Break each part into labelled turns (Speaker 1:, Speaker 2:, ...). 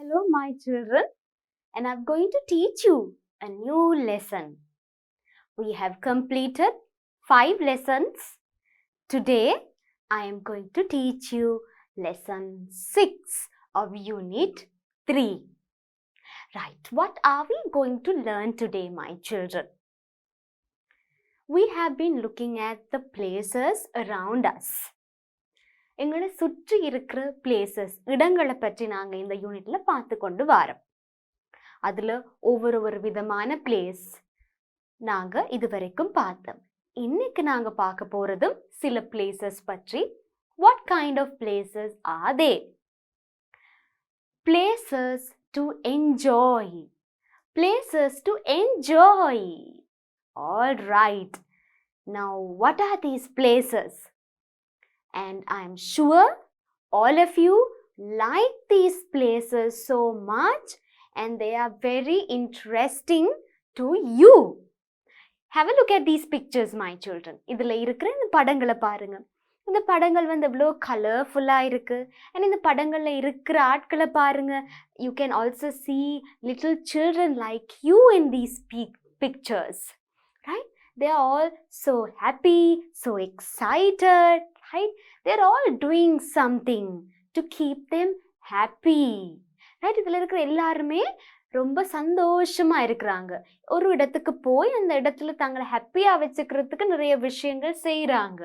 Speaker 1: Hello, my children, and I'm going to teach you a new lesson. We have completed 5 lessons. Today, I am going to teach you lesson 6 of unit 3. Right, what are we going to learn today, my children? We have been looking at the places around us. எங்களை சுற்றி இருக்கிற places இடங்களை பற்றி நாங்கள் இந்த யூனிட்ல பார்த்து கொண்டு வரோம். அதில் ஒவ்வொரு விதமான பிளேஸ் நாங்கள் இதுவரைக்கும் பார்த்தோம். இன்னைக்கு நாங்கள் பார்க்க போகிறதும் சில பிளேசஸ் பற்றி. What kind of places are they? Places to enjoy. Places to enjoy. All right. Now, what are these places? And I'm sure all of you like these places so much and they are very interesting to you. Have a look at these pictures, my children. இதில் இருக்கிற இந்த படங்களை பாருங்க. இந்த படங்கள் எவ்வளோ கலர்ஃபுல்லாக இருக்கு. and இந்த படங்களில் இருக்கிற ஆட்களை பாருங்க. You can also see little children like you in these pictures. Right? They are all so happy, so excited. Right? They're all doing something to keep them happy. Right? இதில் இருக்கிற எல்லாருமே ரொம்ப சந்தோஷமாக இருக்கிறாங்க. ஒரு இடத்துக்கு போய் அந்த இடத்துல தங்களை ஹாப்பியாக வச்சுக்கிறதுக்கு நிறைய விஷயங்கள் செய்கிறாங்க.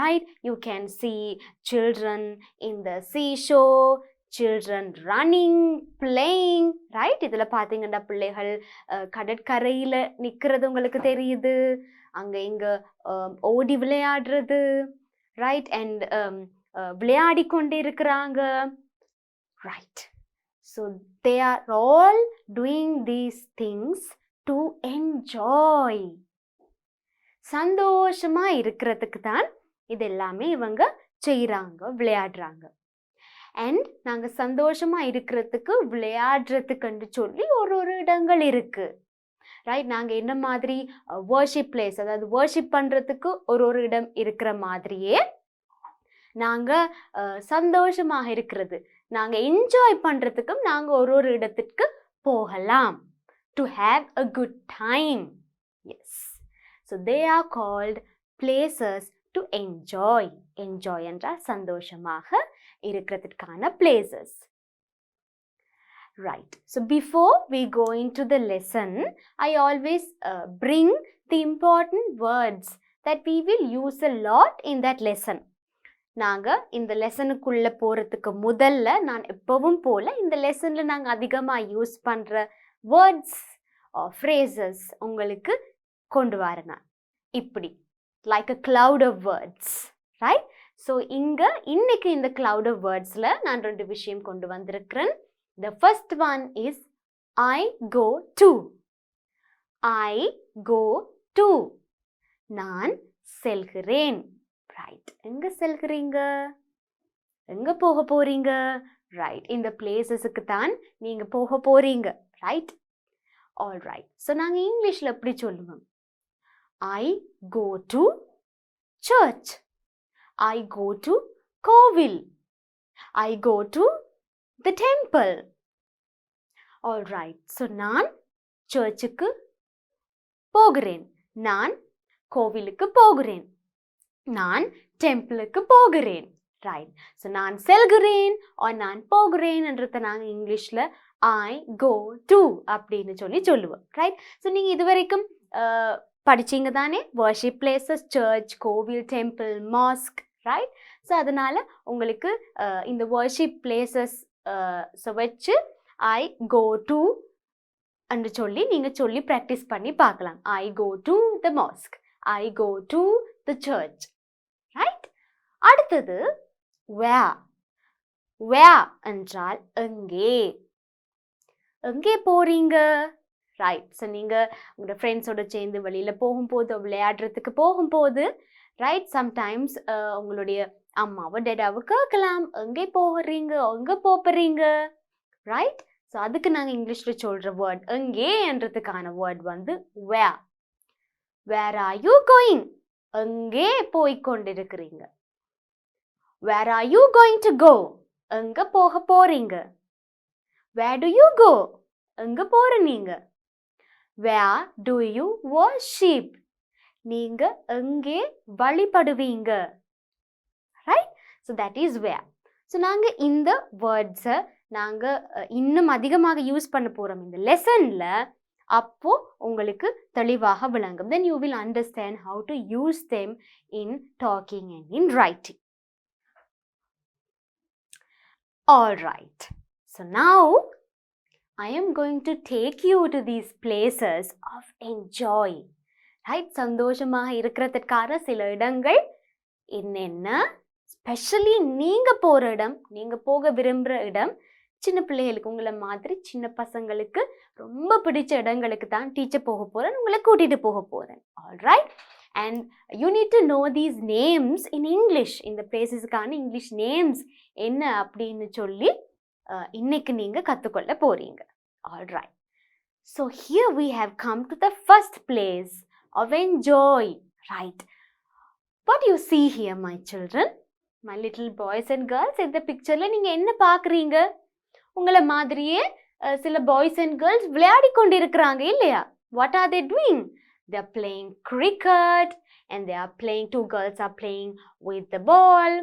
Speaker 1: Right? You can see children in the seashore, children running, playing. Right? இதில் பார்த்தீங்கன்னா பிள்ளைகள் கடற்கரையில் நிற்கிறது உங்களுக்கு தெரியுது. அங்கே இங்கே ஓடி விளையாடுறது. Right? And விளையாடி கொண்டே இருக்கிறாங்க. Right? So they are all doing these things to enjoy. சந்தோஷமா இருக்கிறதுக்கு தான் இது எல்லாமே இவங்க செய்கிறாங்க, விளையாடுறாங்க. அண்ட் நாங்கள் சந்தோஷமா இருக்கிறதுக்கு விளையாடுறதுக்குன்னு சொல்லி ஒரு இடங்கள் இருக்கு. ரைட்? நாங்கள் என்ன மாதிரி வர்ஷிப் பிளேஸ், அதாவது வர்ஷிப் பண்ணுறதுக்கு ஒரு இடம் இருக்கிற மாதிரியே நாங்கள் சந்தோஷமாக இருக்கிறது, நாங்கள் என்ஜாய் பண்ணுறதுக்கும் நாங்கள் ஒரு இடத்துக்கு போகலாம். To have a good time. Yes. So they are called places to enjoy. Enjoy என்றால் சந்தோஷமாக இருக்கிறதுக்கான places. Right. So before we go into the lesson, I always bring the important words that we will use a lot in that lesson. நாங்கள் இந்த லெசனுக்குள்ளே போகிறதுக்கு முதல்ல நான் எப்பவும் போல் இந்த லெசனில் நாங்கள் அதிகமாக யூஸ் பண்ணுற வேர்ட்ஸ் ஃப்ரேசஸ் உங்களுக்கு கொண்டு வரேன். இப்படி like a cloud of words. Right? So இன்னைக்கு இந்த cloud of wordsல நான் 2 விஷயம் கொண்டு வந்திருக்கிறேன். The first one is I go to. I go to. நான் செல்கிறேன். Right. எங்க செல்கிறீங்க? எங்க போக போறீங்க? Right. இந்த பிளேசஸுக்கு தான் நீங்க போக போறீங்க. Right? All right. So நாங்க இங்கிலீஷ்ல எப்படி சொல்லுவோம்? I go to church. I go to கோவில். I go to the temple. All right. So நான் சர்ச்சுக்கு போகிறேன். நான் கோவிலுக்கு போகிறேன். நான் டெம்பிளுக்கு போகிறேன். ரைட்? ஸோ நான் செல்கிறேன் நான் போகிறேன்ன்றதை நாங்கள் இங்கிலீஷில் ஐ கோ டு அப்படின்னு சொல்லுவோம். ரைட்? ஸோ நீங்கள் இது வரைக்கும் படிச்சிங்க தானே? வர்ஷிப் பிளேசஸ், சர்ச், கோவில், டெம்பிள், மாஸ்க். ரைட்? ஸோ அதனால் உங்களுக்கு இந்த வர்ஷிப் பிளேசஸ் வச்சு ஐ கோ டு என்று நீங்கள் சொல்லி ப்ராக்டிஸ் பண்ணி பார்க்கலாம். I go to the mosque. I go to the church. Right? அடுத்தது where. where என்றால் எங்கே. எங்கே போறீங்க? ரைட்? ஸோ நீங்கள் உங்களோட ஃப்ரெண்ட்ஸோட சேர்ந்து வெளியில் போகும்போது, விளையாடுறதுக்கு போகும்போது, ரைட், சம்டைம்ஸ் உங்களுடைய அம்மாவோ டேடாவோ கேட்கலாம், எங்கே போகிறீங்க, எங்கே போகிறீங்க. ரைட்? ஸோ அதுக்கு நாங்கள் இங்கிலீஷில் சொல்கிற வேர்ட் எங்கேன்றதுக்கான word where. Where are you going? எங்கே போய்கொண்டிருக்கிறீங்க? Where are you going to go? எங்க போக போறீங்க? Where do you go? எங்க போற நீங்க? Where do you worship? நீங்க எங்கே வழிபடுவீங்க? Right? So that is where. So நாங்க இந்த வேர்ட்ஸை நாங்க இன்னும் அதிகமாக யூஸ் பண்ண போறோம் இந்த லெசன்ல. அப்போ உங்களுக்கு தெளிவாக விளங்கும். Then you will understand how to use them in talking and in writing. All right. So now I am going to take you to these places of enjoy. Right? சந்தோஷமாக இருக்கிறதுக்கான சில இடங்கள் என்னென்ன, ஸ்பெஷலி நீங்க போற இடம், நீங்க போக விரும்புற இடம், சின்ன பிள்ளைகளுக்கு உங்களை மாதிரி சின்ன பசங்களுக்கு ரொம்ப பிடிச்ச இடங்களுக்கு தான் டீச்சர் போக போறேன், உங்களை கூட்டிட்டு போக போறேன். Alright, and you need to know these names in English. இந்த பிளேசஸ்க்கான இங்கிலீஷ் நேம்ஸ் என்ன அப்படின்னு சொல்லி இன்னைக்கு நீங்க கற்றுக்கொள்ள போறீங்க. Alright, so here we have come to the first place of enjoy. Right, what you see here, my children, my little boys and girls, இந்த பிக்சர்ல நீங்க என்ன பார்க்குறீங்க? உங்களை மாதிரியே சில பாய்ஸ் அண்ட் கேர்ள்ஸ் விளையாடி கொண்டு இருக்கிறாங்க இல்லையா? What are they doing? They are playing cricket and they are playing, two girls are playing with the ball,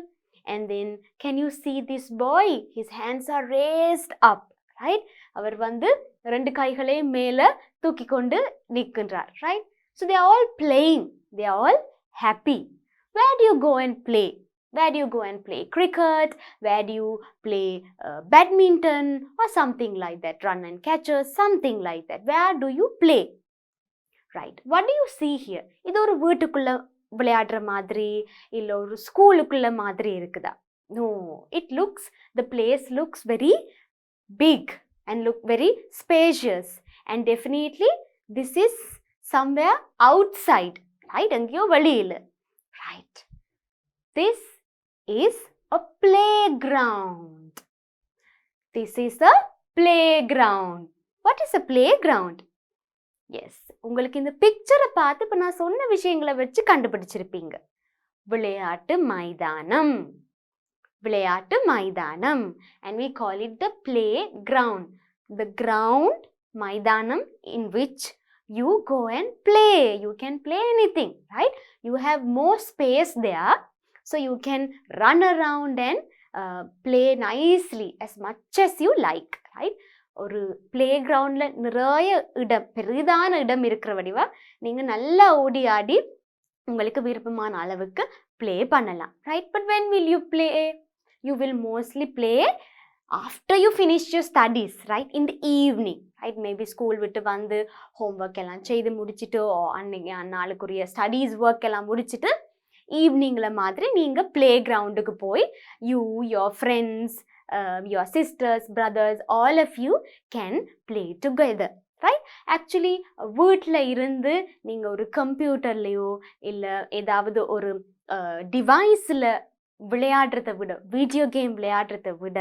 Speaker 1: and then can you see this boy? His hands are raised up, right? அவர் வந்து ரெண்டு கைகளை மேலே தூக்கி கொண்டு நிற்கின்றார். Right? So they are all playing, they are all happy. Where do you go and play? Where do you go and play cricket? Where do you play badminton or something like that? Run and catches, something like that. Where do you play? Right. What do you see here? இது ஒரு வீட்டுக்குள்ள விளையாடுற மாதிரி இல்ல ஒரு ஸ்கூலுக்குள்ள மாதிரி இருக்குதா? No, the place looks very big and look very spacious, and definitely this is somewhere outside, right? எங்கேயோ வெளியில. Right. This is a playground. This is a playground. What is a playground? Yes, உங்களுக்கு இந்த பிக்சரை பார்த்து இப்போ நான் சொன்ன விஷயங்களை வச்சு கண்டுபிடிச்சிருப்பீங்க. விளையாட்டு மைதானம், விளையாட்டு மைதானம், and we call it the playground. The ground, மைதானம், in which you go and play. You can play anything, right? You have more space there, so you can run around and play nicely as much as you like, right? ஒரு play கிரவுண்டில் நிறைய இடம், பெரிதான இடம் இருக்கிற வடிவா நீங்கள் நல்லா ஓடி ஆடி உங்களுக்கு விருப்பமான அளவுக்கு ப்ளே பண்ணலாம். Right, but when will you play? You will mostly play after you finish your studies, right? In the evening, right? Maybe school விட்டு வந்து ஹோம்ஒர்க் எல்லாம் செய்து முடிச்சுட்டு அன்னைக்கு நாளுக்குரிய ஸ்டடீஸ் ஒர்க் எல்லாம் முடிச்சுட்டு ஈவினிங்கில் மாதிரி நீங்கள் ப்ளே கிரவுண்டுக்கு போய் you, your friends, your sisters, brothers, all of you can play together, right? Actually வீட்டில் இருந்து நீங்கள் ஒரு கம்ப்யூட்டர்லேயோ இல்லை ஏதாவது ஒரு டிவைஸில் விளையாடுறதை விட, வீடியோ கேம் விளையாடுறதை விட,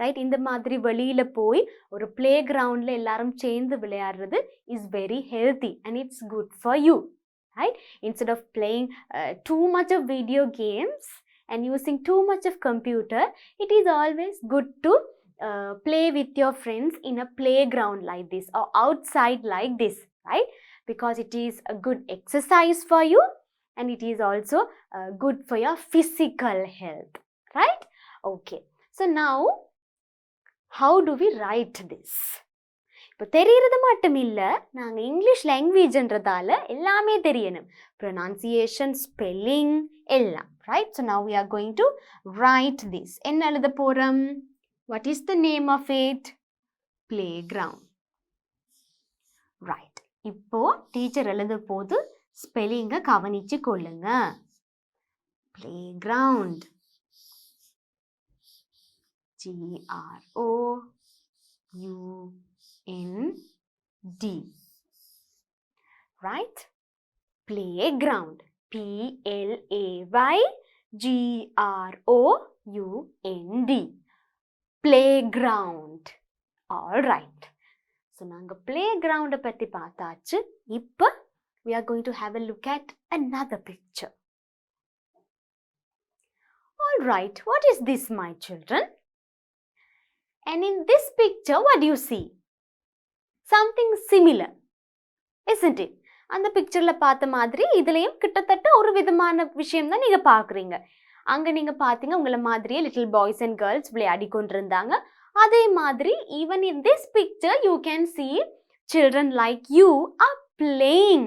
Speaker 1: ரைட், இந்த மாதிரி வெளியில் போய் ஒரு ப்ளே கிரவுண்டில் எல்லாரும் சேர்ந்து விளையாடுறது is very healthy and it's good for you, right? Instead of playing too much of video games and using too much of computer, it is always good to play with your friends in a playground like this or outside like this, right? Because it is a good exercise for you and it is also good for your physical health, right? Okay, so now how do we write this? இப்போ தெரிகிறது மட்டும் இல்லை, நாங்கள் English லாங்குவேஜ்ன்றதால எல்லாமே தெரியணும், pronunciation, spelling எல்லாம், right? So now we are going to write this. என்ன எழுத போகிறோம்? What is the name of it? Playground. Right, இப்போ டீச்சர் எழுத போது ஸ்பெல்லிங்கை கவனிச்சு கொள்ளுங்க. Playground, GROUND, right? Playground, PLAYGROUND, playground. All right. So நாங்க playground பத்தி பார்த்தாச்சு. இப்போ we are going to have a look at another picture. All right, what is this, my children? And in this picture, what do you see? Something similar, isn't it? அந்த பிக்சர்ல பார்த்த மாதிரி இதுலயும் கிட்டத்தட்ட ஒரு விதமான விஷயம் தான் நீங்க பாக்குறீங்க. அங்க நீங்க பாத்தீங்க உங்களை மாதிரியே லிட்டில் பாய்ஸ் அண்ட் கேர்ள்ஸ் விளையாடி கொண்டிருந்தாங்க. அதே மாதிரி even in this picture you can see children like you are playing.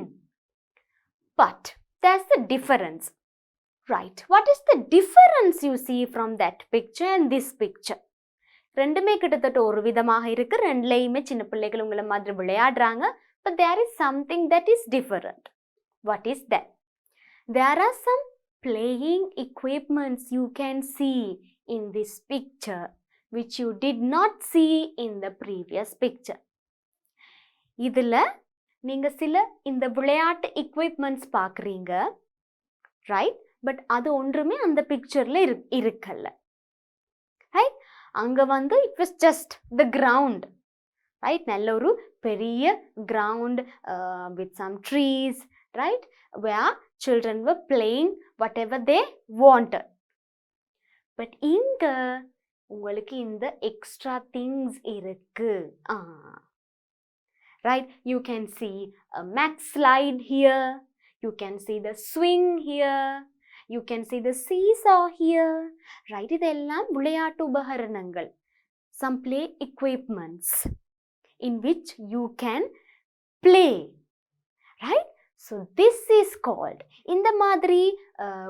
Speaker 1: But there's the difference. Right. What is the difference you see from that picture and this picture? ரெண்டுமே கிட்டத்தட்ட ஒரு விதமாக இருக்கு. ரெண்டுலயுமே சின்ன பிள்ளைகள் உங்களை மாதிரி விளையாடுறாங்க. But there is something that is different. What is that? There are some playing equipments you can see in this picture which you did not see in the previous picture. இதுல நீங்க சில இந்த விளையாட்டு equipments பார்க்குறீங்க. Right? But அது ஒன்றுமே அந்த பிக்சர்ல இருக்கல்ல. ரைட்? அங்க வந்து it was just the ground. Right? நல்ல ஒரு பெரிய ground with some trees, right? Where children were playing whatever they wanted. But இங்க உங்களுக்கு இந்த extra things இருக்கு. Right? You can see a max slide here. You can see the swing here. You can see the seesaw here. Right? இதெல்லாம் விளையாட்டு உபகரணங்கள். Some play equipments in which you can play. Right? So this is called, இந்த மாதிரி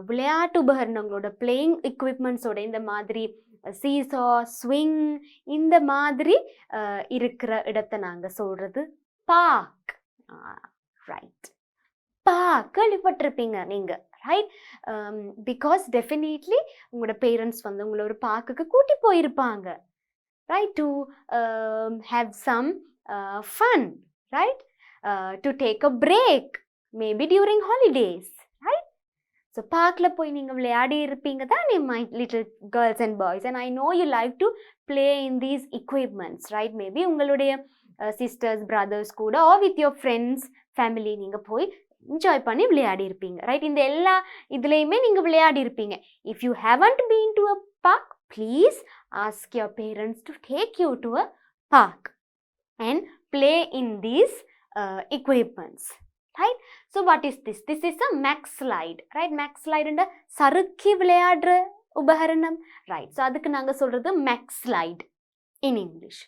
Speaker 1: விளையாட்டு உபகரணங்களோட playing equipments ஓட இந்த மாதிரி seesaw, swing, இந்த மாதிரி இருக்கிற இடத்தை நாங்க சொல்றது park. Right. park கேள்விப்பட்டிருப்பீங்க நீங்க. ரைட்? பிகாஸ் டெஃபினெட்லி உங்களோட பேரண்ட்ஸ் வந்து உங்களை ஒரு பார்க்குக்கு கூட்டி போயிருப்பாங்க. Right? To have some fun. Right? To take a break maybe during holidays. Right? So பார்க்கில் போய் நீங்கள் விளையாடி இருப்பீங்க தான் my little girls and boys. And I know you like to play in these equipments. Right? Maybe உங்களுடைய sisters brothers கூட or with your friends family நீங்கள் போய் என்ஜாய் பண்ணி விளையாடி இருப்பீங்க. ரைட்? இந்த எல்லா இதுலேயுமே நீங்கள் விளையாடி இருப்பீங்க. If you haven't been to a park, please ask your parents to take you to a park and play in these equipments. Right? So what is this? This is a max slide. Right? max slide and சறுக்கி விளையாடுற உபகரணம். Right? So அதுக்கு நாங்க சொல்றது max slide in English.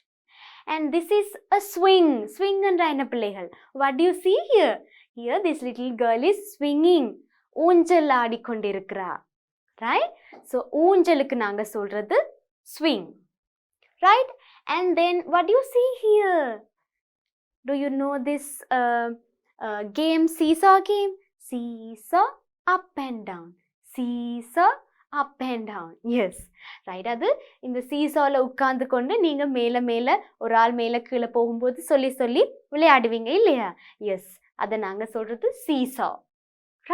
Speaker 1: And this is a swing. Swing என்ற என்ன பிள்ளைகள்? What do you see here? Here this little girl is swinging. ஊஞ்சல் ஆடிக்கொண்டிருக்கிறா. Right? So ஊஞ்சலுக்கு நாங்க சொல்றது swing. Right? And then what do you see here? Do you know this game, seesaw game? Seesaw, up and down. Seesaw, up and down. Yes. Right? அது இந்த சீசாவில் உட்கார்ந்து கொண்டு நீங்கள் மேலே மேலே ஒரு ஆள் மேலே கீழே போகும்போது சொல்லி சொல்லி விளையாடுவீங்க இல்லையா? எஸ், அதை நாங்கள் சொல்கிறது seesaw.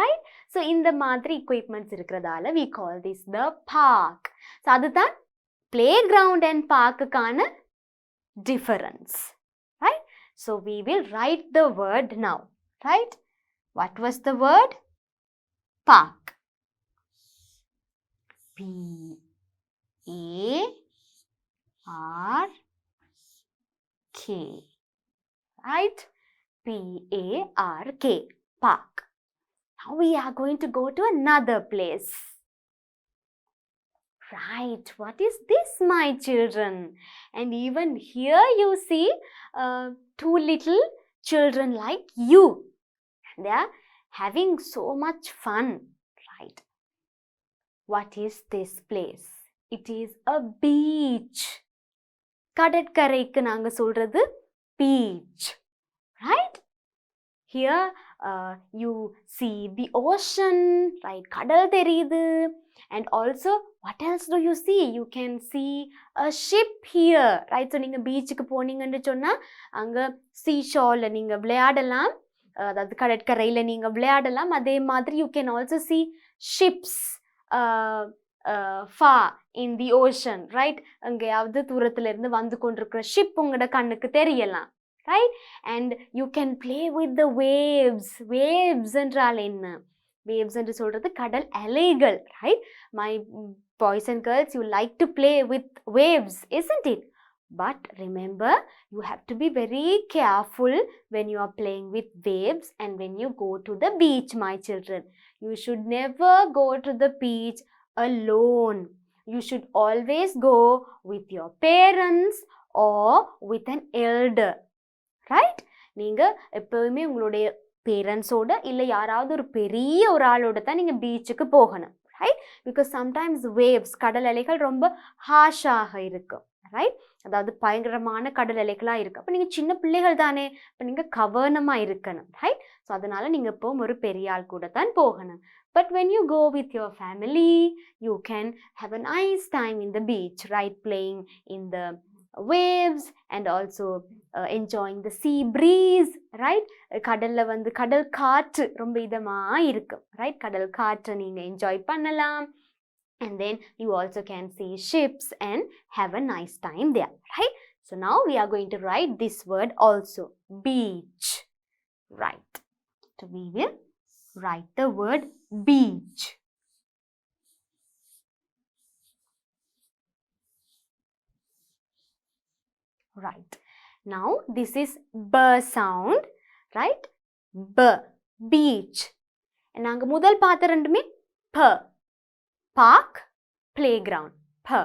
Speaker 1: Right? ஸோ இந்த மாதிரி equipments இருக்கிறதால we call this the park. So அதுதான் playground and park-க்கான difference. Right? So we will write the word now. Right? What was the word? Park. P-A-R-K. Right? P-A-R-K. Park. Now we are going to go to another place. Right, what is this, my children? And even here you see two little children like you. They are having so much fun. Right? What is this place? It is a beach. கடற்கரைக்கு நாங்க சொல்றது beach. Right? Here you see the ocean. Right? கடல் தெரியுது. And also, what else do you see? You can see a ship here. Right? So, நீங்க பீச்சுக்கு போனீங்கன்னு சொன்னா அங்க seashore-ல நீங்க விளையாடலாம். அதாவது கடற்கரையில நீங்க விளையாடலாம். அதே மாதிரி you can also see ships far in the ocean. Right? அங்கேயாவது தூரத்துல இருந்து வந்து கொண்டிருக்கிற ship உங்களோட கண்ணுக்கு தெரியலாம். Right? And you can play with the waves. Waves என்றால் என்ன? Waves என்று சொல்றது கடல் அலைகள். Right? My boys and girls, you like to play with waves, isn't it? But remember, you have to be very careful when you are playing with waves and when you go to the beach, my children. You should never go to the beach alone. You should always go with your parents or with an elder. Right? நீங்க எப்பவுமே உங்களுடைய பேரண்ட்ஸோட இல்லை யாராவது ஒரு பெரிய ஒரு ஆளோட தான் நீங்கள் பீச்சுக்கு போகணும். ரைட்? பிகாஸ் சம்டைம்ஸ் வேவ்ஸ் கடல் அலைகள் ரொம்ப ஹாஷாக இருக்கும். ரைட்? அதாவது பயங்கரமான கடல் அலைகளாக இருக்குது. அப்போ நீங்கள் சின்ன பிள்ளைகள் தானே, இப்போ நீங்கள் கவனமாக இருக்கணும். ரைட்? ஸோ அதனால் நீங்கள் இப்போ ஒரு பெரிய ஆள் கூட தான் போகணும். But when you go with your family, you can have a nice time in the beach, right? Playing in the waves and also enjoying the sea breeze, right? கடல்ல வந்து கடல் காற்று ரொம்ப இதமா இருக்கும். ரைட்? கடல் காற்றை நீங்க என்ஜாய் பண்ணலாம். And then you also can see ships and have a nice time there, right? So now we are going to write this word also, beach. Right? So we will write the word beach. Right. Now this is b sound, right? B, beach. நாங்க முதல் பார்த்த ரெண்டுமே p, park, playground. p,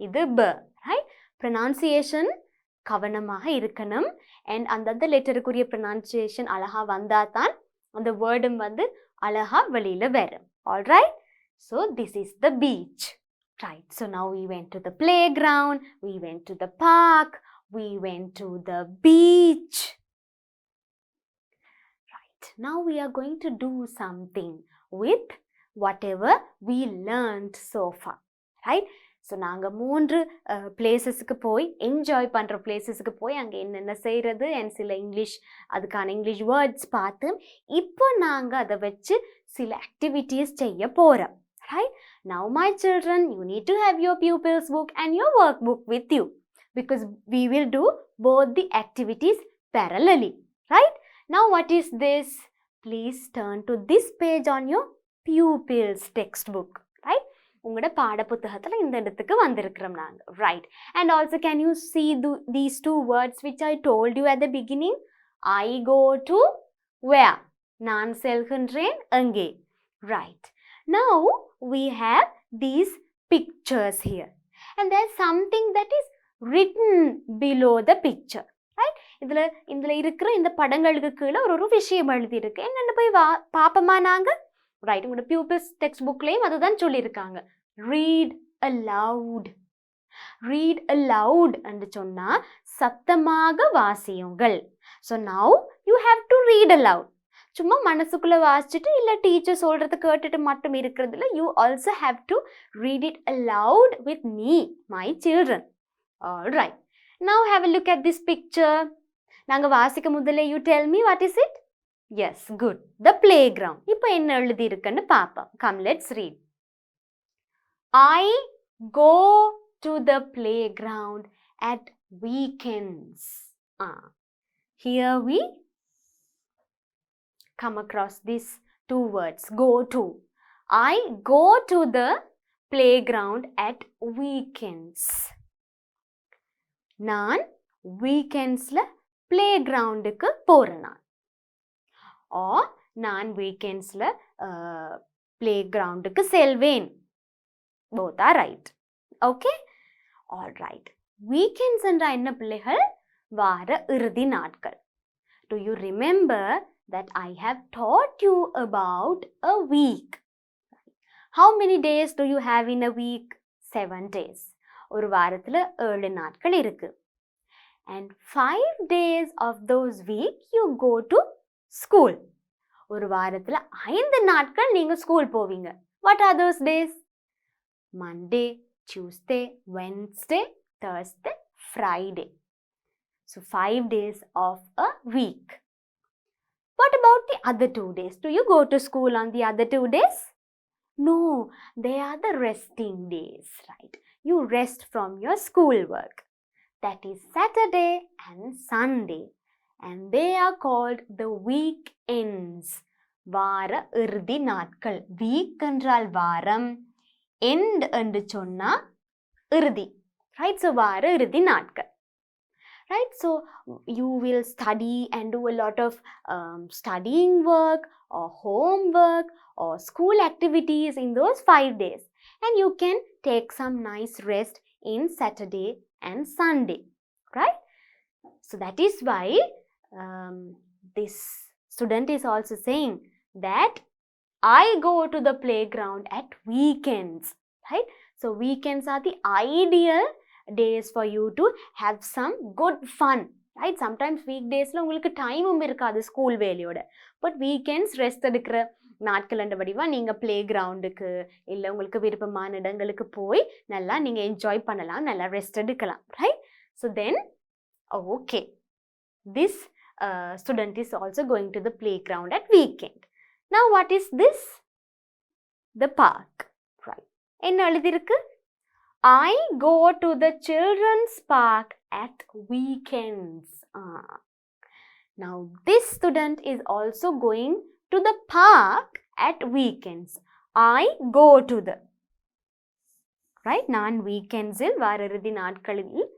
Speaker 1: இது b, right? Pronunciation கவனமாக இருக்கணும். and அந்தந்த லெட்டருக்குரிய pronunciation அழகா வந்தா தான் அந்த வேர்டும் வந்து அழகா வெளியில வரும். All right? So this is the beach. Right. So now we went to the playground, we went to the park, we went to the beach. Right. Now we are going to do something with whatever we learned so far. Right? So நாங்கள் 3 பிளேசஸ்க்கு போய் enjoy பண்ணுற பிளேசஸ்க்கு போய் அங்கே என்னென்ன செய்கிறது and சில அதுக்கான English words பார்த்து இப்போ நாங்கள் அதை வச்சு சில ஆக்டிவிட்டீஸ் செய்ய போகிறோம். Right? Now my children, you need to have your pupils book and your workbook with you because we will do both the activities parallelly. Right? Now what is this? Please turn to this page on your pupils textbook. Right? உங்களோட பாட புத்தகத்தில் இந்த இடத்துக்கு வந்திருக்கிறோம் நாங்கள். Right? And also can you see these 2 words which I told you at the beginning? I go to where? நான் செல்கின்றேன் அங்கே. Right. Now we have these pictures here and there's something that is written below the picture. Right? இதுல இருக்கிற இந்த படங்களுக்கு கீழே ஒரு விஷயம் எழுதி இருக்கு. என்னன்னு போய் பாப்போமா நாங்க? ரைட்? உங்களோட பியூபிள்ஸ் டெக்ஸ்ட் புக்லேயும் அதுதான் சொல்லியிருக்காங்க. Read aloud. Read aloud என்று சொன்னா சத்தமாக வாசியுங்கள். So now you have to read aloud. சும்மா மனசுக்குள்ள வாசிச்சுட்டு இல்லை டீச்சர் சொல்றது கேட்டுட்டு மட்டும் இருக்கிறதுல you also have to read it aloud with me, my children. All right. Now have a look at this picture. நாங்க வாசிக்க முதல்ல you tell me what is it? Yes, good. The playground. இப்போ என்ன எழுதி இருக்குன்னு பாப்போம். Come, let's read. I go to the playground at weekends. Here we come across these 2 words, go to. I go to the playground at weekends. நான் weekendsல playgroundக்கு போறேன். or நான் weekendsல playgroundக்கு செல்வேன். both are right. Okay? All right. Weekends என்றா என்ன பிள்ளைகள்? வார இறுதி நாட்கள். Do you remember that I have taught you about a week? How many days do you have in a week? 7 days. ஒரு வாரத்துல 7 நாட்கள் இருக்கு. And 5 days of those week you go to school. ஒரு வாரத்துல 5 நாட்கள் நீங்க ஸ்கூல் போவீங்க. What are those days? Monday, Tuesday, Wednesday, Thursday, Friday. So 5 days of a week. What about the other 2 days? Do you go to school on the other 2 days? No, they are the resting days, right? You rest from your schoolwork. That is Saturday and Sunday. And they are called the weekends. வார இறுதி நாட்கள். Week என்றால் வாரம், end என்று சொன்னா இறுதி. Right? So வார இறுதி நாட்கள். right? So you will study and do a lot of studying work or homework or school activities in those 5 days, and you can take some nice rest in Saturday and Sunday, right? So that is why this student is also saying that I go to the playground at weekends, right? So weekends are the ideal days for you to have some good fun, right? Sometimes weekdays la ungalku time irukadu school velioda, but weekends rest edukra நாட்கள் வடிவா நீங்க play கிரவுண்டுக்கு இல்லை உங்களுக்கு விருப்பமான இடங்களுக்கு போய் நல்லா நீங்க என்ஜாய் பண்ணலாம், நல்லா ரெஸ்ட் எடுக்கலாம், right? So then okay, this student is also going to the playground at weekend. Now what is this? The park, right? என்ன எழுதிருக்கு? I go to the children's park at weekends. Now this student is also going to the park at weekends. I go to the, right? நான் weekends இல் வார இறுதி நாட்களில்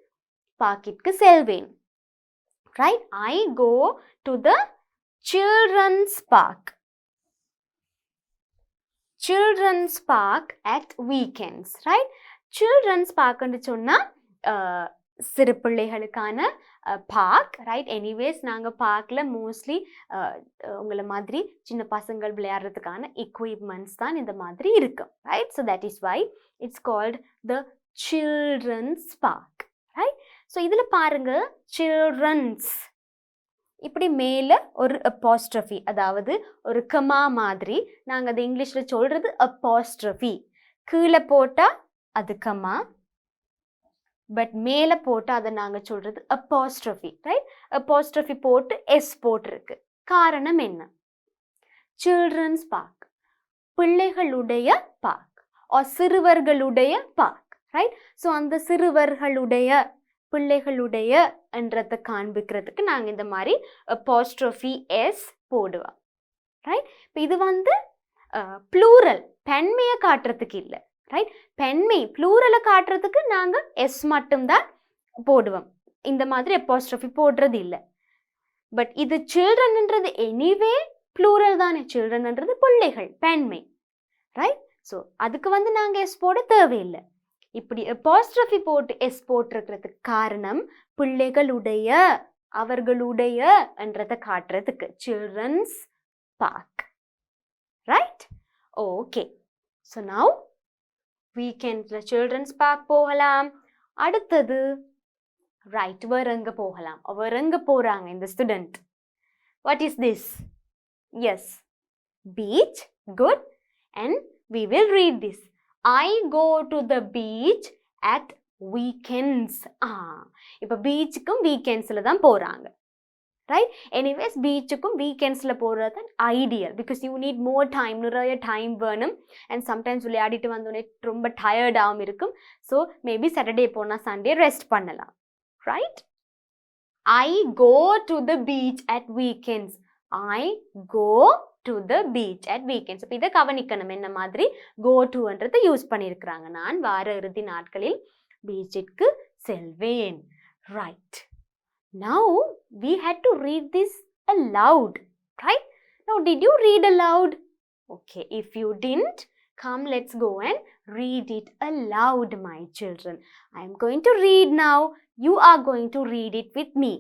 Speaker 1: பார்க்கிற்கு செல்வேன், right? I go to the children's park. Children's park at weekends, right? Children's park ன்னு சொன்னா சிறு பிள்ளைகளுக்கான park, right? Anyways நாங்கள் பார்க்கில் மோஸ்ட்லி உங்களை மாதிரி சின்ன பசங்கள் விளையாடுறதுக்கான எக்யூப்மெண்ட்ஸ் தான் இந்த மாதிரி இருக்கும், right? So that is why it's called the children's park, right? So இதில் பாருங்க, சில்ட்ரன்ஸ் இப்படி மேலே ஒரு அப்பாஸ்ட்ரஃபி, அதாவது ஒரு கமா மாதிரி, நாங்கள் அதை இங்கிலீஷில் சொல்கிறது அப்பாஸ்ட்ரஃபி. கீழே போட்டால் அது கமா, பட் மேலே போட்டால் அதை நாங்கள் சொல்கிறது அப்பாஸ்ட்ரஃபி, ரைட்? அப்பாஸ்ட்ரஃபி போட்டு எஸ் போட்டிருக்கு. காரணம் என்ன? சில்ட்ரன்ஸ் பார்க், பிள்ளைகளுடைய பார்க், சிறுவர்களுடைய பார்க், ரைட்? ஸோ அந்த சிறுவர்களுடைய, பிள்ளைகளுடைய என்றதை காண்பிக்கிறதுக்கு நாங்கள் இந்த மாதிரி அப்பாஸ்ட்ரஃபி எஸ் போடுவோம், ரைட்? இப்போ இது ப்ளூரல், பெண்மையை காட்டுறதுக்கு இல்லை, ரைட்? பெண்மை ப்ளூரலை காட்டுறதுக்கு நாங்கள் எஸ் மட்டும்தான் போடுவோம், இந்த மாதிரி அப்பாஸ்ட்ரஃபி போடுறது இல்லை. பட் இது சில்ட்ரன்ன்றது எனிவே ப்ளூரல் தானே, சில்ட்ரன்ன்றது பிள்ளைகள், பெண்மை, ரைட்? ஸோ அதுக்கு நாங்கள் எஸ் போட தேவையில்லை. இப்படி அப்பாஸ்ட்ரஃபி போட்டு எஸ் போட்டிருக்கிறதுக்கு காரணம் பிள்ளைகளுடைய, அவர்களுடைய என்றதை காட்டுறதுக்கு. Children's park, right? Okay. So now வீக்கெண்ட்ல சில்ட்ரன்ஸ் பார்க் போகலாம். அடுத்தது ரைட், வேற எங்க போகலாம்? வேற எங்க போறாங்க இந்த student? What is this? Yes, beach. Good. And we will read this. I go to the beach at weekends. இப்போ பீச்சுக்கும் வீக்கெண்ட்ஸில் தான் போகிறாங்க, ரைட்? எனிவேஸ் பீச்சுக்கும் வீக்கெண்ட்ஸில் போகிறது தான் ideal, because you need more time, நிறைய டைம் வேணும். அண்ட் சம்டைம்ஸ் விளையாடிட்டு வந்தோடனே ரொம்ப டயர்டாகவும் இருக்கும். ஸோ மேபி சாட்டர்டே போனால் சண்டே ரெஸ்ட் பண்ணலாம், right? I go to the beach at weekends. I go to the beach at weekends. இப்போ இதை கவனிக்கணும், என்ன மாதிரி go toன்றதை யூஸ் பண்ணியிருக்கிறாங்க. நான் வார இறுதி நாட்களில் பீச்சிற்கு செல்வேன், right? Now we had to read this aloud, right? Now did you read aloud? Okay, if you didn't, come let's go and read it aloud, my children. I am going to read now. You are going to read it with me.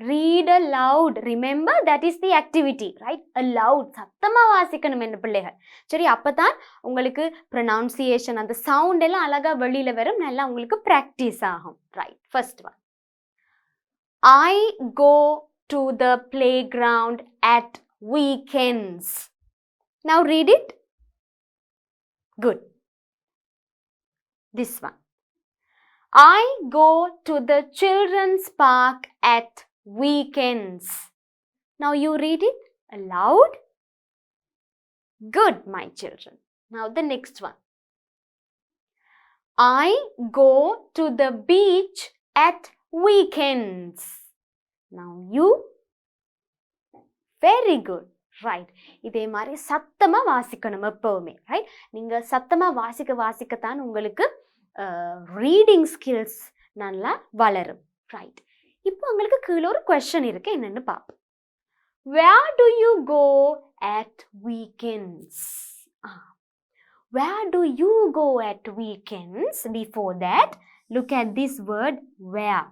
Speaker 1: Read aloud. Remember, that is the activity, right? Aloud. சத்தமா வாசிக்கணும் என்ன பிள்ளைகள், சரி? அப்பதான் உங்களுக்கு pronunciation, அந்த sound எல்லாம் அழகா வெளியில வரும், நல்லா உங்களுக்கு பிராக்டிஸ் ஆகும், right? First one, I go to the playground at weekends. Now read it. Good. This one, I go to the children's park at weekends. Now you read it aloud. Good, my children. Now the next one, I go to the beach at weekends. Now you, very good, right? இதே மாதிரி சத்தமா வாசிக்கணும் எப்பவுமே, right? நீங்க சத்தமா வாசிக்கத்தான் உங்களுக்கு reading skills நல்லா வளரும், ரைட்? இப்போ உங்களுக்கு கீழே ஒரு question இருக்கு, என்னன்னு பார்ப்போம். Where do you go at weekends? Where do you go at weekends? Before that, look at this word where.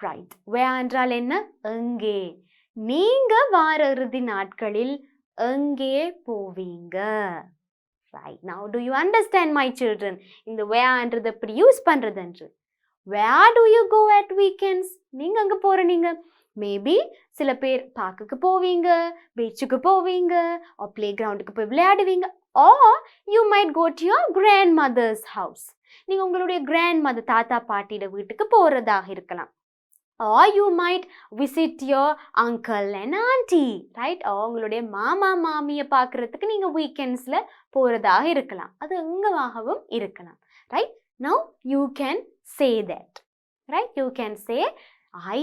Speaker 1: Right. Where என்றால் என்ன? எங்கே. நீங்க வார இறுதி நாட்களில் எங்கே போவீங்க? Right. Now, do you understand, my children? இந்த where என்றது எப்படி யூஸ் பண்றது என்று? Where do you go at weekends? நீங்க அங்க போறீங்க. மேபி சில பேர் பார்க்குக்கு போவீங்க, பீச்சுக்கு போவீங்க, பிளே கிரவுண்டுக்கு போய் விளையாடுவீங்க. Or you might go to your grandmother's house. நீங்க உங்களுடைய grandmother, தாத்தா பாட்டியோட வீட்டுக்கு போறதாக இருக்கலாம். Or you might visit your uncle and auntie, right? Or உங்களுடைய மாமா மாமியை பார்க்கறதுக்கு நீங்க வீக்கெண்ட்ஸ்ல போறதாக இருக்கலாம். அது எங்கவாகவும் இருக்கலாம். Right? Now you can say that. Right? You can say, I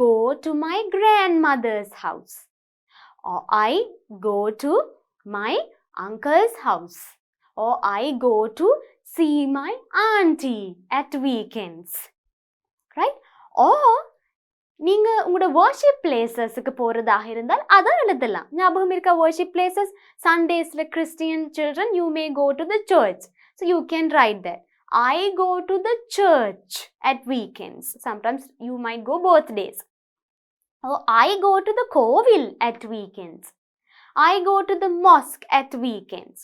Speaker 1: go to my grandmother's house. Or I go to my uncle's house. Or I go to see my auntie at weekends. Right? Or நீங்க உங்களோட worship placesக்கு போறதாக இருந்தால் அதை எழுதலாம். ஞாபகம் இருக்கா worship places? Sundaysல Christian children, you may go to the church. So you can write that. I go to the church at weekends. Sometimes you might go both days. Or I go to the kovil at weekends. I go to the mosque at weekends.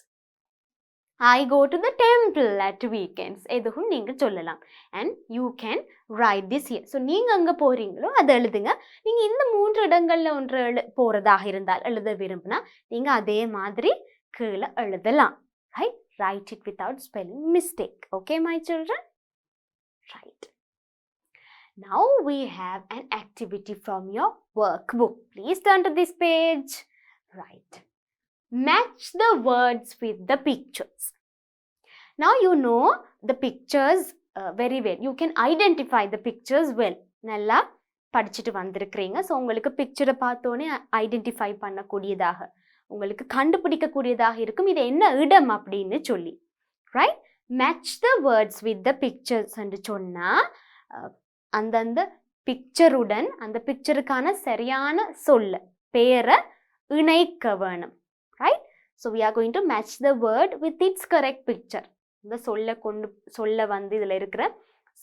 Speaker 1: I go to the temple at weekends. எதுவும் நீங்க சொல்லலாம். And you can write this here. So நீங்க அங்க போறீங்களோ அதை எழுதுங்க. நீங்க இந்த 3 இடங்கள்ல ஒன்று போறதாக இருந்தால் எழுத விரும்பினா நீங்க அதே மாதிரி கீழே எழுதலாம். Right? Write it without spelling mistake. Okay, my children? Right. Now we have an activity from your workbook. Please turn to this page. Right. Match the words with the pictures. Now you know the pictures very well. You can identify the pictures well. நல்லா படிச்சுட்டு வந்திருக்கிறீங்க. So உங்களுக்கு பிக்சரை பார்த்தோன்னே identify பண்ணக்கூடியதாக, உங்களுக்கு கண்டுபிடிக்கக்கூடியதாக இருக்கும் இது என்ன இடம் அப்படின்னு சொல்லி. Right? Match the words with the pictures என்று சொன்னால் அந்தந்த பிக்சருடன் அந்த பிக்சருக்கான சரியான சொல்ல பெயரை இணைக்க வேணும். Right? So we are going to match the word with its correct picture. இந்த சொல்ல வந்து இதில் இருக்கிற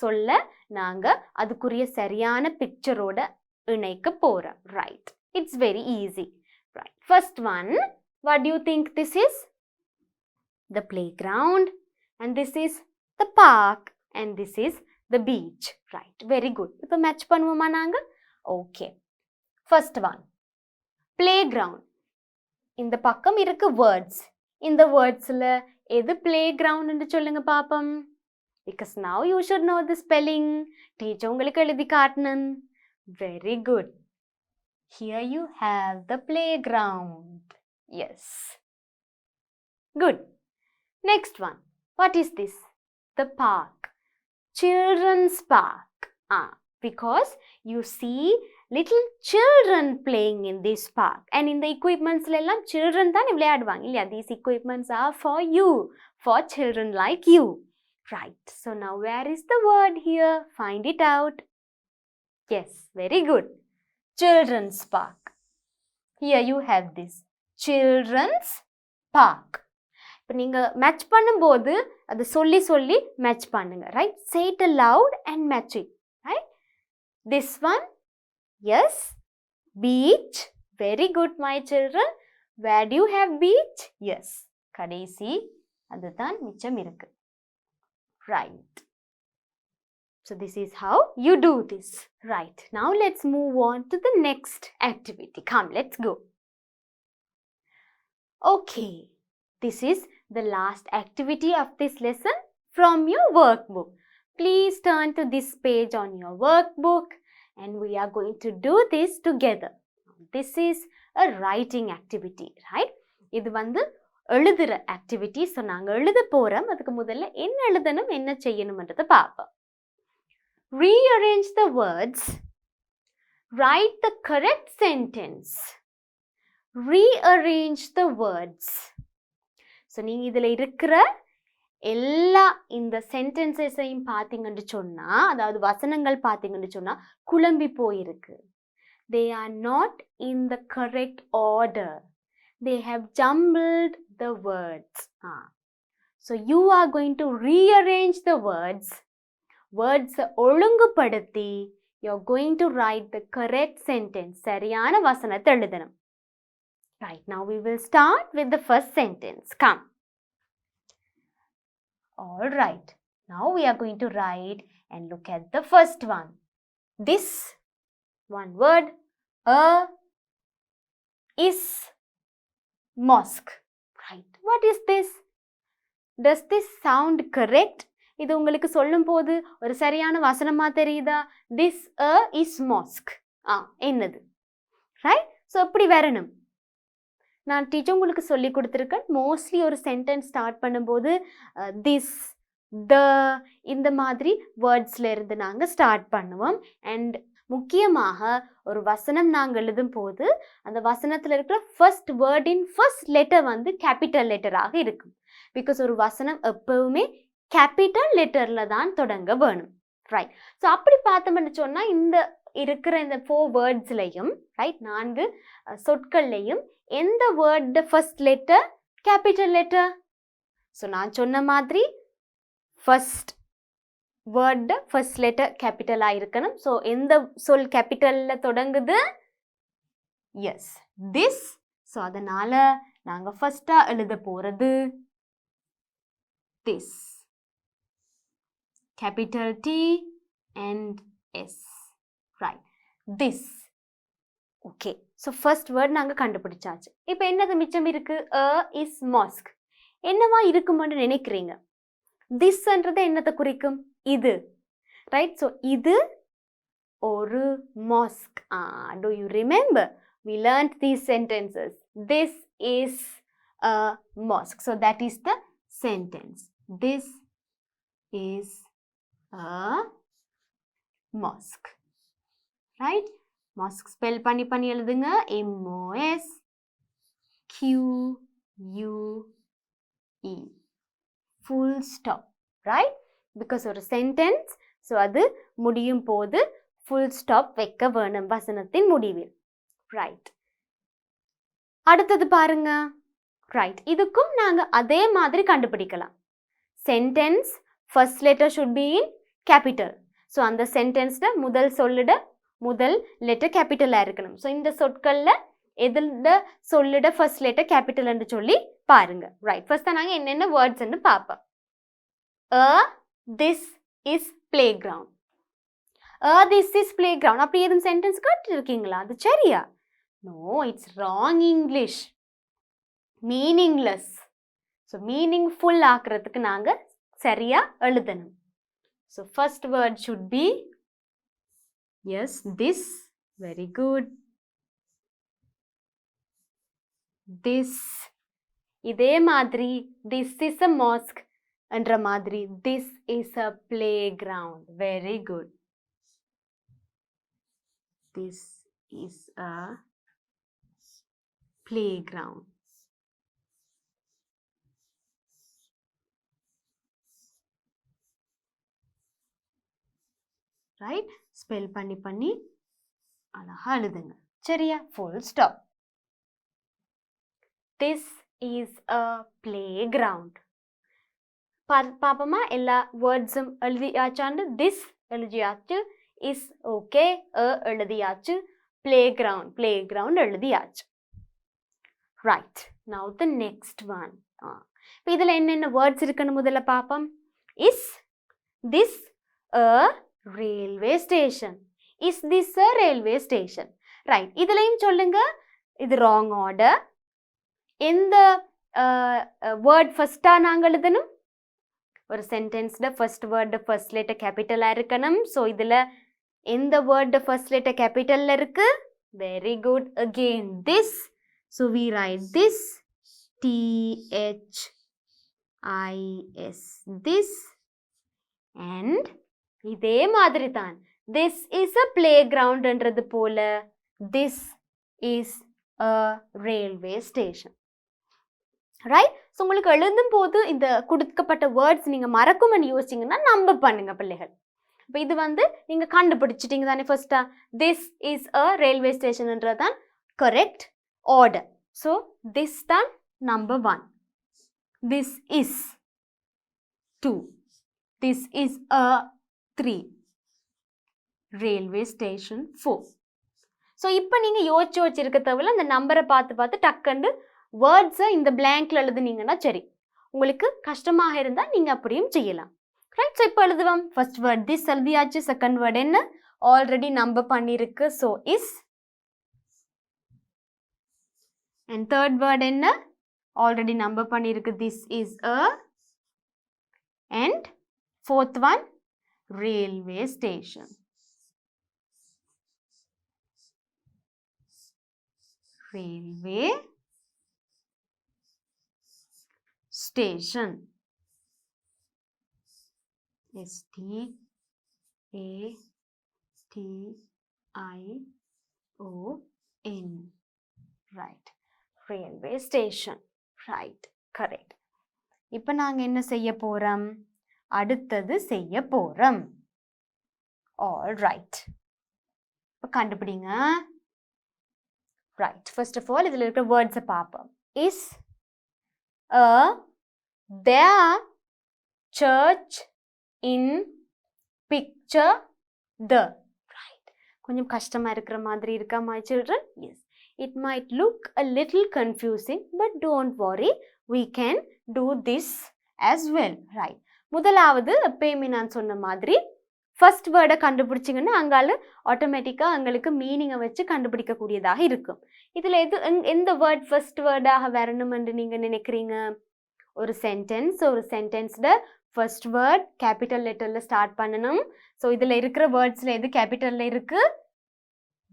Speaker 1: சொல்ல நாங்க அதுக்குரிய சரியான பிக்சரோட இணைக்க போறோம். Right? It's very easy. Right. First one, what do you think this is? The playground, and this is the park, and this is the beach. Right. Very good. இப்போ மேட்ச் பண்ணுவோமா நாங்க? Okay. First one, playground. இந்த பக்கம் இருக்கு words. இந்த wordsல எது playground என்று சொல்லுங்க பாப்போம். Because now you should know the spelling. Teacher உங்களுக்கு எழுதி காட்டணும். Very good. Here you have the playground. Yes. Good. Next one. What is this? The park. Children's park. Because you see little children playing in this park. And in the equipments எல்லாம் children தான் விளையாடுவாங்க இல்லையா? These equipments are for you, for children like you. Right. So now where is the word here? Find it out. Yes, very good. Children's park. Here you have this. Children's park. இப்போ நீங்கள் match பண்ணும்போது அது சொல்லி match பண்ணுங்க. Right? Say it aloud and match it. Right? This one. Yes, beach. Very good, my children. Where do you have beach? Yes, கடைசி அதுதான் மிச்சம் இருக்கு. Right. So this is how you do this. Right. Now let's move on to the next activity. Come, let's go. Okay. This is the last activity of this lesson from your workbook. Please turn to this page on your workbook. And we are going to do this together. This is a writing activity, right? இது வந்து எழுதுற activity. So நாங்க எழுத போறோம். அதுக்கு முதல்ல என்ன எழுதணும், என்ன செய்யணும்ன்றதை பார்ப்போம். Rearrange the words. Write the correct sentence. Rearrange the words. So நீங்க இதுல இருக்கிற எல்லா இந்த சென்டென்சஸையும் பார்த்தீங்கன்னு சொன்னா, அதாவது வசனங்கள் பார்த்தீங்கன்னு சொன்னா குழம்பி போயிருக்கு. They are not in the correct order. They have jumbled the words. So you are going to rearrange the words. Words ஒழுங்குபடுத்தி you're going to write the correct sentence. சரியான வசனத்தை எழுதணும். Right, now we will start with the first sentence. Come. All right, now we are going to write and look at the first one. This one word, is mosque. Right, what is this? Does this sound correct? இது உங்களுக்கு சொல்லும் போது ஒரு சரியான வசனமா தெரியுதா? This is mosque. என்னது? Right, so எப்படி வரணும்? நான் டீச்சர் உங்களுக்கு சொல்லி கொடுத்துருக்கேன். மோஸ்ட்லி ஒரு சென்டென்ஸ் ஸ்டார்ட் பண்ணும்போது திஸ், த, இந்த மாதிரி வேர்ட்ஸில் இருந்து நாங்கள் ஸ்டார்ட் பண்ணுவோம். அண்ட் முக்கியமாக ஒரு வசனம் நாங்கள் எழுதும் போது அந்த வசனத்தில் இருக்கிற ஃபர்ஸ்ட் வேர்டின் ஃபர்ஸ்ட் லெட்டர் வந்து கேபிட்டல் லெட்டராக இருக்கும். பிகாஸ் ஒரு வசனம் எப்பவுமே கேபிட்டல் லெட்டரில் தான் தொடங்க வேணும். ரைட், ஸோ அப்படி பார்த்தோம்னு சொன்னால் இந்த இருக்கிற இந்த 4 வேர்ட்ஸ்லையும், ரைட், 4 சொற்கள்லையும் எந்த word first letter capital letter? So நான் சொன்ன மாதிரி ஃபர்ஸ்ட் வேர்டு ஃபர்ஸ்ட் லெட்டர் கேபிட்டலாக இருக்கணும். ஸோ எந்த சொல் கேபிட்டலில் தொடங்குது? S, this. ஸோ அதனால் நாங்கள் ஃபர்ஸ்டாக எழுத போகிறது this, capital T and S. Right, this. Okay, so first word நாங்கள் கண்டுபிடிச்சாச்சு. இப்போ என்னது மிச்சம் இருக்கு? Is mask. என்னவா இருக்குமென்று நினைக்கிறீங்க? திஸ்ன்றது என்னத்தை குறிக்கும்? இது. ரைட், ஸோ இது ஒரு mask. Do you remember? We learned these sentences. This is a mosque. So that is the sentence. This is a mosque. Right? Mosque spell பண்ணி எழுதுங்க. M-O-S-Q-U-E. Full stop. Right? Because ஒரு sentence, so அது முடியும் போது full stop வைக்க வேணும் வசனத்தின் முடிவில். Right. அடுத்தது பாருங்க. Right. இதுக்கும் நாங்க அதே மாதிரி கண்டுபிடிக்கலாம். Sentence first letter should be in capital. So அந்த sentenceல முதல் சொல்லிட முதல் லெட்டர் கேபிட்டலாக இருக்கணும். ஸோ இந்த சொற்களில் எதில் சொல்லிட ஃபர்ஸ்ட் லெட்டர் கேபிட்டல்னு சொல்லி பாருங்க. ரைட், ஃபர்ஸ்ட் தான் நாங்கள் என்னென்ன வேர்ட்ஸ்ன்னு பார்ப்போம். This is playground. This is playground. அப்படி எதுவும் சென்டென்ஸ் கேட்டுருக்கீங்களா? அது சரியா? No, it's wrong English. Meaningless. So meaningful ஆக்குறதுக்கு நாங்கள் சரியாக எழுதணும். So first word should be yes, this. Very good. This. இதே மாதிரி this is a mosque என்ற மாதிரி this is a playground. Very good. This is a playground. Right? Spell பண்ணி அழகா எழுதுங்க. சரியா? Full stop. This is a play ground. பாப்போமா? எல்லா வேர்ட்ஸும் எழுதியாச்சாண்டு. திஸ் எழுதியாச்சு, இஸ் ஓகே, எழுதியாச்சு, பிளே கிரவுண்ட் எழுதியாச்சு. Right, now the next one. இப்போ இதில் என்னென்ன வேர்ட்ஸ் இருக்குன்னு முதல்ல பார்ப்போம். Is this a railway station? Is this a railway station? Right, இதுலயும் சொல்லுங்க. இது wrong order. எந்த வேர்ட் ஃபர்ஸ்டா நாங்கள் எழுதணும்? ஒரு சென்டென்ஸ்ல ஃபர்ஸ்ட் வேர்டு ஃபர்ஸ்ட் லெட்டர் கேபிட்டலா இருக்கணும். ஸோ இதுல எந்த வேர்டு ஃபர்ஸ்ட் லெட்டர் கேபிட்டல்ல இருக்கு? Very good. Again this. So we write this, THIS, this. And இதே மாதிரி தான் this is a playground என்றது போல this is a railway station. Right. So உங்களுக்கு எழுதும் போது இந்த கொடுக்கப்பட்ட வேர்ட்ஸ் நீங்கள் மறக்கும்னு யோசிச்சிங்கன்னா நம்ப பண்ணுங்க பிள்ளைகள். இப்போ இது வந்து நீங்கள் கண்டுபிடிச்சிட்டிங்க தானே ஃபர்ஸ்ட்டாக. திஸ் இஸ் அ ரயில்வே ஸ்டேஷன்ன்றது தான் கரெக்ட் ஆர்டர். ஸோ திஸ் தான் number 1. This is 2. This is a 3. Railway station 4. So இப்போ நீங்கள் யோசிச்சு வச்சிருக்க தேவையில்ல, அந்த நம்பரை பார்த்து டக்குண்டு வேர்ட்ஸை இந்த பிளாங்க்ல எழுதுனீங்கன்னா சரி. உங்களுக்கு கஷ்டமாக இருந்தால் நீங்கள் அப்படியும் செய்யலாம். ரைட். ஸோ இப்போ எழுதுவோம். ஃபர்ஸ்ட் வேர்ட் திஸ் எழுதியாச்சு. செகண்ட் வேர்ட் என்ன ஆல்ரெடி நம்பர் பண்ணியிருக்கு, so is. And third word என்ன ஆல்ரெடி நம்பர் பண்ணியிருக்கு, this is a. And fourth one railway station. Railway station. S-T-A-T-I-O-N. Right. Railway station. Right. Correct. இப்போ நாங்கள் என்ன செய்ய போகிறோம், அடுத்தது செய்ய போகிறோம். All right. இப்போ கண்டுபிடிங்க. Right. First of all, இதில் இருக்கிற வேர்ட்ஸை பார்ப்போம். Is a there church in picture the. Right. கொஞ்சம் கஷ்டமாக இருக்கிற மாதிரி இருக்கா my children? Yes. It might look a little confusing, but don't worry. We can do this as well. Right. முதலாவது எப்பயுமே நான் சொன்ன மாதிரி ஃபர்ஸ்ட் வேர்டை கண்டுபிடிச்சிங்கன்னா அங்கால ஆட்டோமேட்டிக்காக எங்களுக்கு மீனிங்கை வச்சு கண்டுபிடிக்கக்கூடியதாக இருக்கும். இதில் எந்த வேர்ட் ஃபர்ஸ்ட் வேர்டாக வரணுமென்று நீங்கள் நினைக்கிறீங்க? ஒரு சென்டென்ஸோட ஃபர்ஸ்ட் வேர்ட் கேபிட்டல் லெட்டரில் ஸ்டார்ட் பண்ணணும். ஸோ இதில் இருக்கிற வேர்ட்ஸில் எது கேபிட்டலில் இருக்குது?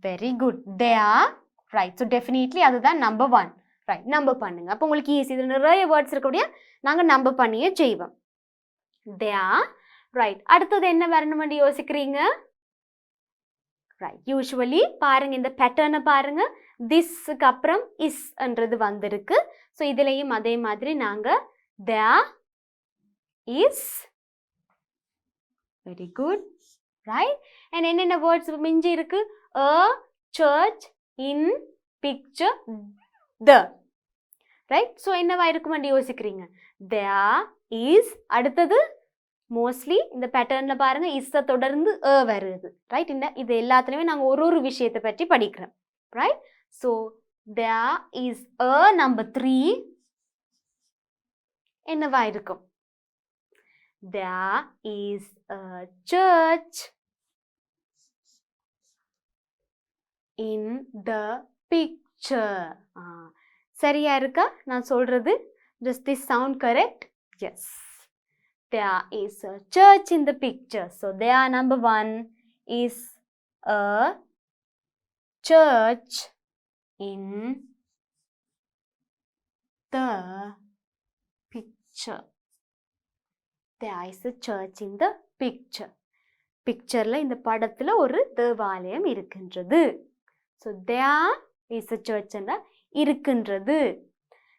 Speaker 1: Very good, they are. Right. So definitely அதுதான் நம்பர் 1. ரைட். நம்பர் பண்ணுங்க. அப்போ உங்களுக்கு ஈஸி. இதில் நிறைய வேர்ட்ஸ் இருக்கக்கூடிய நாங்கள் நம்பர் பண்ணியே செய்வோம். They are. ரைட். அடுத்தது என்ன வரணும்னு யோசிக்கிறீங்க? ரைட். யூஸ்வலி பாருங்க, இந்த பேட்டர்னை பாருங்க. திஸ்க்கு அப்புறம் இஸ் என்றது வந்திருக்கு. ஸோ இதுலேயும் அதே மாதிரி நாங்கள் there is. Very good. Right. And என்னென்ன வேர்ட்ஸ் மிஞ்சி இருக்கு? a church in picture the. Right. So என்னவா இருக்குமென்று யோசிக்கிறீங்க? there is. அடுத்தது மோஸ்ட்லி இந்த பேட்டர்னில் பாருங்கள் இஸ்ஸை தொடர்ந்து அ வருது. ரைட். இது எல்லாத்துலேயுமே நாங்கள் ஒரு விஷயத்தை பற்றி படிக்கிறோம். Right. So there is a number 3 என்னவா இருக்கும்? there is a church in the picture. சரியா இருக்கா நான் சொல்றது? Does this sound correct? Yes. There is a church in the picture. So there number 1 is a church in the picture. There is a church in the picture. Pictureல இந்த படத்துல ஒரு தேவாலயம் இருக்கின்றது. So there is a church இருக்கின்றது.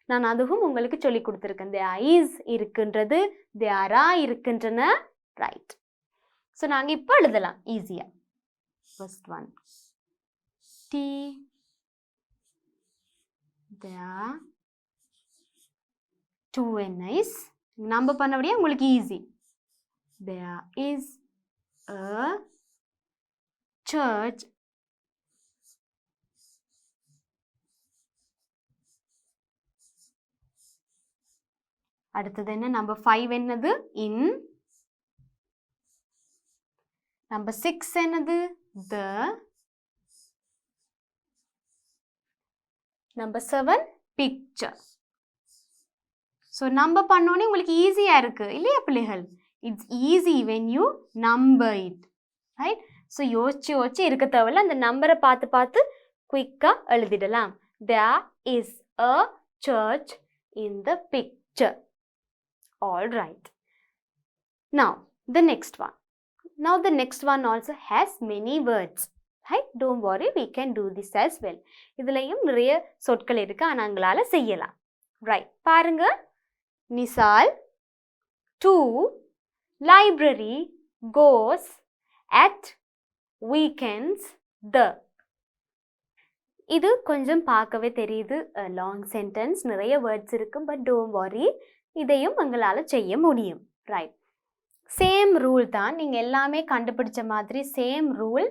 Speaker 1: நான் அதுவும் உங்களுக்கு சொல்லி கொடுத்துருக்கேன். there is இருக்கின்றது, there are இருக்கின்றன. ரைட். ஸோ நாங்கள் இப்போ எழுதலாம் ஈஸியாக. First one T there 2 is number பண்ணபடியே உங்களுக்கு easy. there is a church அடுத்தது என்ன? நம்பர் 5 என்னது? இன். நம்பர் 6 என்னது? The. Number 7 picture. So number பண்ணோன்னே உங்களுக்கு ஈஸியாக இருக்குது இல்லையா பிள்ளைகள்? It's easy when you number it. Right. So யோசிச்சு இருக்க தேவையில்ல, அந்த நம்பரை பார்த்து குயிக்காக எழுதிடலாம். there is a church in the picture. All right. Now the next one. Now the next one also has many words. Right? Don't worry, we can do this as well. இதுலயும் நிறைய சொற்கள் இருக்கு, ஆனால் எங்களால் செய்யலாம். Right. பாருங்க. Nisal to library goes at weekends the. இது கொஞ்சம் பார்க்கவே தெரியுது லாங் சென்டென்ஸ், நிறைய வேர்ட்ஸ் இருக்கும். பட் டோன்ட் வரி, இதையும் உங்களால் செய்ய முடியும். ரைட். சேம் ரூல் தான், நீங்கள் எல்லாமே கண்டுபிடிச்ச மாதிரி சேம் ரூல்.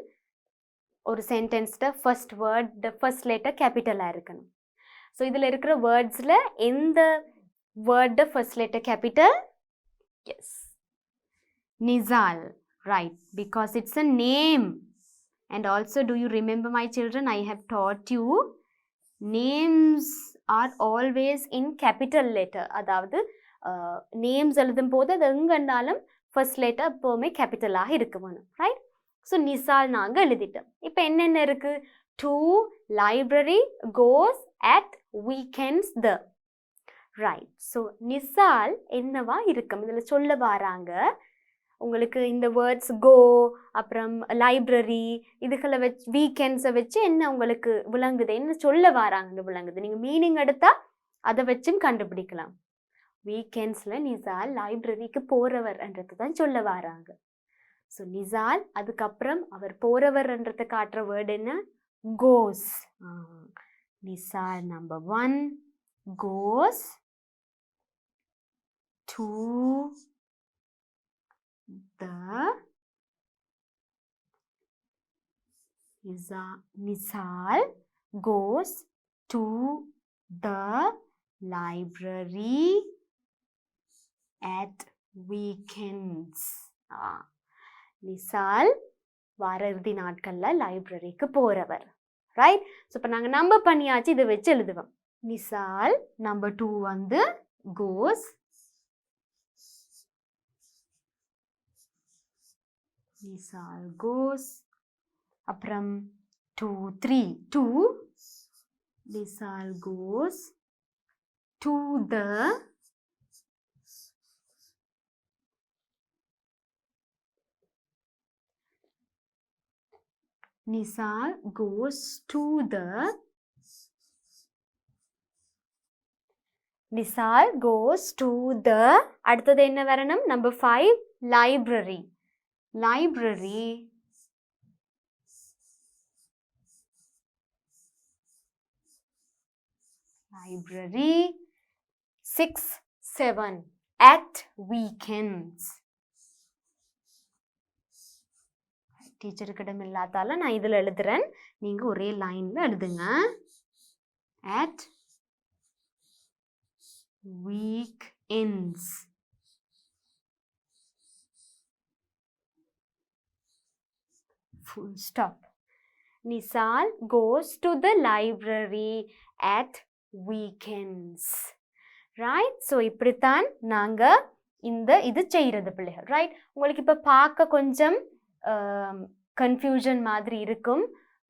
Speaker 1: ஒரு சென்டென்ஸ்ட ஃபர்ஸ்ட் வேர்ட் ஃபர்ஸ்ட் லெட்டர் கேபிட்டலாக இருக்கணும். ஸோ இதில் இருக்கிற வேர்ட்ஸில் எந்த word first letter capital? Yes, Nisal. Right, because it's a name. And also, do you remember, my children, I have taught you names are always in capital letter. அதாவது names எழுதும் போது அது எங்கன்னாலும் ஃபர்ஸ்ட் லெட்டர் எப்போவுமே கேபிட்டலாக இருக்க வேணும். ரைட். ஸோ நிசால் நாங்கள் எழுதிட்டோம். இப்போ என்னென்ன இருக்கு? To library goes at weekends the. Right. So Nisal என்னவா இருக்கும் இதில் சொல்ல வராங்க. உங்களுக்கு இந்த வேர்ட்ஸ் கோ, அப்புறம் லைப்ரரி, இதுகளை வச்சு வீக்கெண்ட்ஸை வச்சு என்ன உங்களுக்கு விளங்குது, என்ன சொல்ல வராங்கன்னு விளங்குது. நீங்கள் மீனிங் எடுத்தால் அதை வச்சும் கண்டுபிடிக்கலாம். வீக்கெண்ட்ஸில் நிசால் லைப்ரரிக்கு போகிறவர்ன்றது தான் சொல்ல வராங்க. ஸோ நிசால், அதுக்கப்புறம் அவர் போகிறவர்ன்றதை காட்டுற வேர்டு என்ன? Goes. Nisal number 1 goes to the Nisal goes to the library at weekends. Nisal வார இறுதி நாட்களில் லைப்ரரிக்கு போகிறவர். ரைட். ஸோ இப்போ நாங்கள் நம்பர் பண்ணியாச்சு, இதை வச்சு எழுதுவோம். நிசால் நம்பர் 2 வந்து கோஸ். Nisal goes. அப்புறம் 2 3 2 Nisal goes to the Nisal goes to the Nisal goes to the. அடுத்தது என்ன வரணும்? Number 5 library. Library library 6 7 at weekends. டீச்சருக்கிடம் இல்லாதால நான் இதில் எழுதுறேன், நீங்கள் ஒரே லைனில் எழுதுங்க. at weekends. Full stop. Nisal goes to the library at weekends. Right? So இப்படித்தான் நாங்கள் இது செய்கிறது பிள்ளைகள். ரைட். உங்களுக்கு இப்போ பார்க்க கொஞ்சம் கன்ஃபியூஷன் மாதிரி இருக்கும்.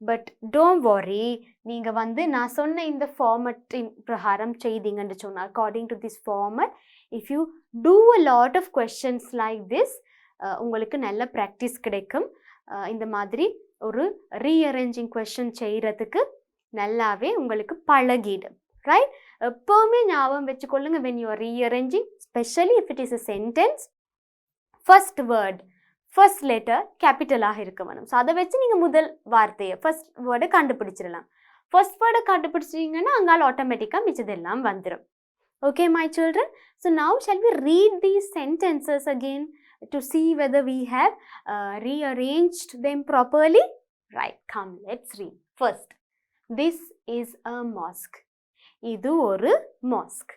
Speaker 1: பட் டோன்ட் வரி, நீங்கள் நான் சொன்ன இந்த ஃபார்மட்டின் பிரகாரம் செய்தீங்கன்னு சொன்னால், according to this format, if you do a lot of questions like this, உங்களுக்கு நல்ல ப்ராக்டிஸ் கிடைக்கும். இந்த மாதிரி ஒரு ரீஅரேஞ்சிங் கொஸ்டின் செய்கிறதுக்கு நல்லாவே உங்களுக்கு பழகிடும். ரைட். எப்போவுமே ஞாபகம் வச்சுக்கொள்ளுங்க, when you are rearranging, especially if it is a sentence, first word first letter கேபிட்டலாக இருக்க வேணும். ஸோ அதை வச்சு நீங்கள் முதல் வார்த்தையை ஃபர்ஸ்ட் வேர்டை கண்டுபிடிச்சிடலாம். ஃபர்ஸ்ட் வேர்டை கண்டுபிடிச்சிங்கன்னா அங்கால ஆட்டோமேட்டிக்காக மிச்சதெல்லாம் வந்துடும். Okay my children. So now shall we read these sentences again to see whether we have rearranged them properly. Right, come, let's read. First, this is a mosque. Idu oru mosque.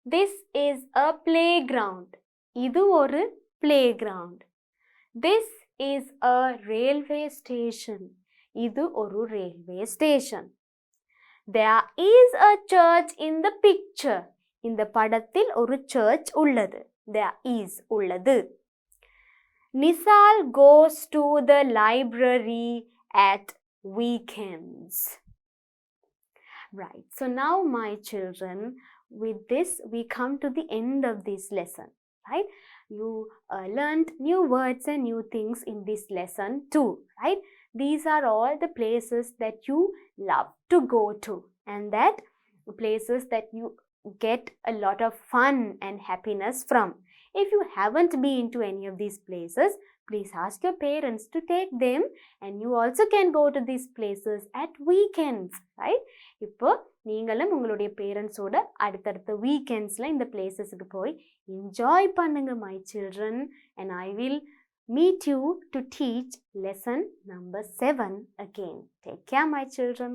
Speaker 1: This is a playground. Idu oru playground. This is a railway station. Idu oru railway station. There is a church in the picture. இந்த படத்தில் ஒரு church உள்ளது. There is உள்ளது. Nisal goes to the library at weekends. Right. So now, my children, with this we come to the end of this lesson. Right. You learned new words and new things in this lesson too. Right. These are all the places that you love to go to, and that places that you get a lot of fun and happiness from. If you haven't been to any of these places, please ask your parents to take them, and you also can go to these places at weekends, right? இப்போ நீங்களும் உங்களுடைய பேரண்ட்ஸோட அடுத்தடுத்த வீக்கெண்ட்ஸில் இந்த பிளேசஸுக்கு போய் enjoy பண்ணுங்க my children, and I will meet you to teach lesson number 7 again. Take care my children.